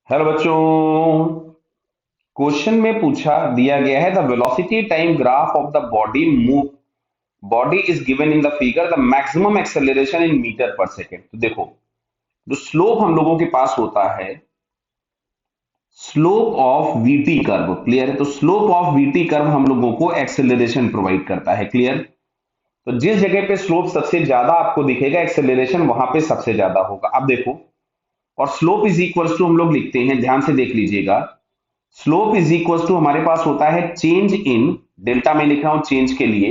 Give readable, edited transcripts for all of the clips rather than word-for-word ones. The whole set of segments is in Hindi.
हेलो बच्चों। क्वेश्चन में पूछा दिया गया है the velocity time graph of the body move body is given in the figure the maximum acceleration in metre per second. तो देखो, जो स्लोप हम लोगों के पास होता है, slope of VT curve, clear है। तो स्लोप ऑफ वीटी कर्व हम लोगों को एक्सेलरेशन प्रोवाइड करता है, क्लियर। तो जिस जगह पे स्लोप सबसे ज्यादा आपको दिखेगा, एक्सेलरेशन वहां पे सबसे ज्यादा होगा। अब देखो, और स्लोप इज इक्वल टू हम लोग लिखते हैं, ध्यान से देख लीजिएगा। स्लोप इज इक्वल टू हमारे पास होता है चेंज इन, डेल्टा में लिख रहा हूं चेंज के लिए,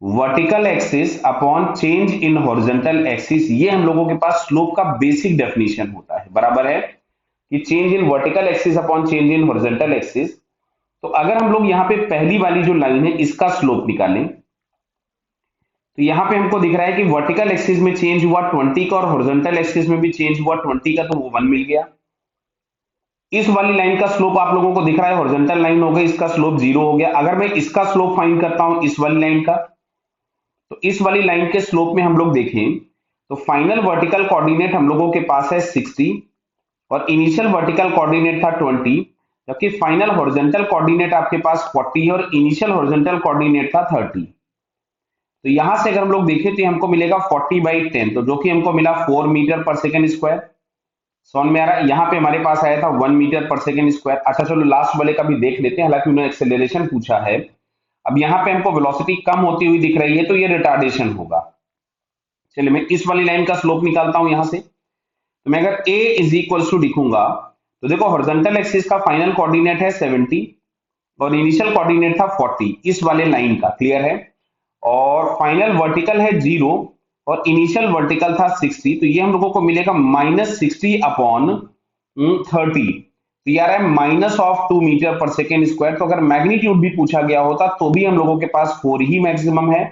vertical axis upon change in horizontal axis. ये हम लोगों के पास स्लोप का बेसिक डेफिनेशन होता है, बराबर है कि change in vertical axis upon change in horizontal axis. तो अगर हम लोग यहाँ पे पहली वाली जो लाइन है इसका स्लोप निकालें, तो यहाँ पे हमको दिख रहा है कि वर्टिकल एक्सिस में चेंज हुआ 20 का और हॉरिजॉन्टल एक्सिस में भी चेंज हुआ 20 का, तो वो 1 मिल गया। इस वाली लाइन का स्लोप आप लोगों को दिख रहा है, हॉरिजॉन्टल लाइन हो गई, इसका स्लोप 0 हो गया। अगर मैं इसका स्लोप फाइंड करता हूं इस वाली लाइन का, तो इस वाली लाइन के स्लोप में हम लोग देखें तो फाइनल वर्टिकल कोऑर्डिनेट हम लोगों के पास है 60 और इनिशियल वर्टिकल कोऑर्डिनेट था 20, जबकि फाइनल हॉरिजॉन्टल कोऑर्डिनेट आपके पास 40 है और इनिशियल हॉरिजॉन्टल कोऑर्डिनेट था 30। तो यहां से अगर हम लोग देखें तो हमको मिलेगा 40/10, तो जो कि हमको मिला 4 मीटर पर सेकेंड स्क्वायर। समझ में आ रहा है। यहाँ पे हमारे पास आया था 1 मीटर पर सेकेंड स्क्वायर। अच्छा चलो लास्ट वाले का भी देख लेते हैं, हालांकि उन्होंने एक्सेलरेशन पूछा है। अब यहाँ पे हमको वेलोसिटी कम होती हुई दिख रही है, तो ये रिटार्डेशन होगा। चलिए मैं इस वाली लाइन का स्लोप निकालता हूं यहां से। तो मैं अगर a इज इक्वल टू लिखूंगा, तो देखो हॉरिजॉन्टल एक्सिस का फाइनल कोऑर्डिनेट है 70 और इनिशियल कोऑर्डिनेट था 40 इस वाले लाइन का, क्लियर है। और फाइनल वर्टिकल है 0 और इनिशियल वर्टिकल था 60, तो ये हम लोगों को मिलेगा -60 अपॉन 30। तो यार है -2 मीटर पर सेकेंड स्क्वायर। तो अगर मैग्नीट्यूड भी पूछा गया होता तो भी हम लोगों के पास 4 ही मैक्सिमम है,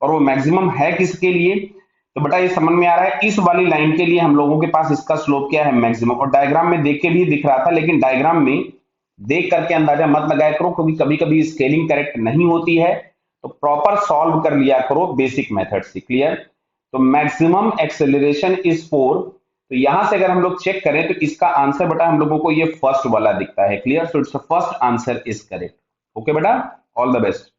और वो मैक्सिमम है किसके लिए। तो बेटा ये समझ में आ रहा है, इस वाली लाइन के लिए हम लोगों के पास इसका स्लोप क्या है, मैक्सिमम। और डायग्राम में देख के भी दिख रहा था, लेकिन डायग्राम में देख करके अंदाजा मत लगाया करो, क्योंकि कभी कभी स्केलिंग करेक्ट नहीं होती है। तो प्रॉपर सॉल्व कर लिया करो बेसिक मेथड से, क्लियर। तो मैक्सिमम एक्सेलरेशन इज 4। तो यहां से अगर हम लोग चेक करें तो इसका आंसर बेटा हम लोगों को ये फर्स्ट वाला दिखता है, clear. So it's first answer is correct. Okay बेटा, ऑल द बेस्ट।